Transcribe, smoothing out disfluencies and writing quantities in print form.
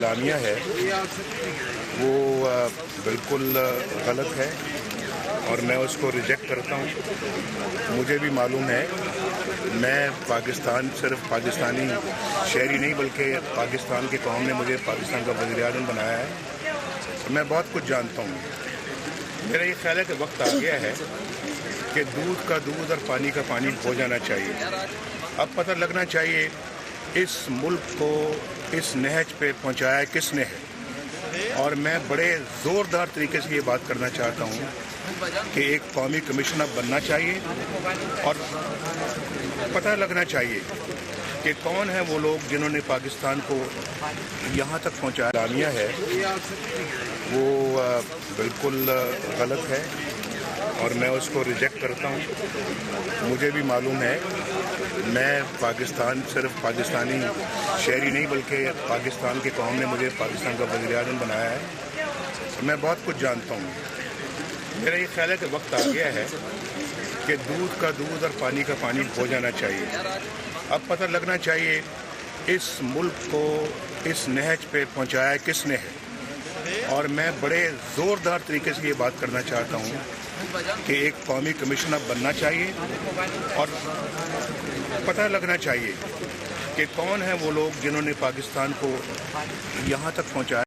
लानिया है वो बिल्कुल गलत है और मैं उसको रिजेक्ट करता हूँ। मुझे भी मालूम है, मैं सिर्फ पाकिस्तानी शहरी नहीं बल्कि पाकिस्तान के कौम ने मुझे पाकिस्तान का वज़ीर-ए-आज़म बनाया है, तो मैं बहुत कुछ जानता हूँ। मेरा ये ख्याल है कि वक्त आ गया है कि दूध का दूध और पानी का पानी हो जाना चाहिए। अब पता लगना चाहिए इस मुल्क को इस नहज पे पहुंचाया किसने है। और मैं बड़े ज़ोरदार तरीके से ये बात करना चाहता हूँ कि एक कौमी कमिश्नर बनना चाहिए और पता लगना चाहिए कि कौन है वो लोग जिन्होंने पाकिस्तान को यहाँ तक पहुँचाया। लानिया है वो बिल्कुल गलत है और मैं उसको रिजेक्ट करता हूँ। मुझे भी मालूम है, मैं सिर्फ पाकिस्तानी शहरी नहीं बल्कि पाकिस्तान के कौम ने मुझे पाकिस्तान का वज़ीर-ए-आज़म बनाया है, तो मैं बहुत कुछ जानता हूँ। मेरा ये ख्याल है कि वक्त आ गया है कि दूध का दूध और पानी का पानी हो जाना चाहिए। अब पता लगना चाहिए इस मुल्क को इस नहज पे पहुँचाया किसने है। और मैं बड़े ज़ोरदार तरीके से ये बात करना चाहता हूँ कि एक कौमी कमिश्नर बनना चाहिए और पता लगना चाहिए कि कौन है वो लोग जिन्होंने पाकिस्तान को यहाँ तक पहुँचाया।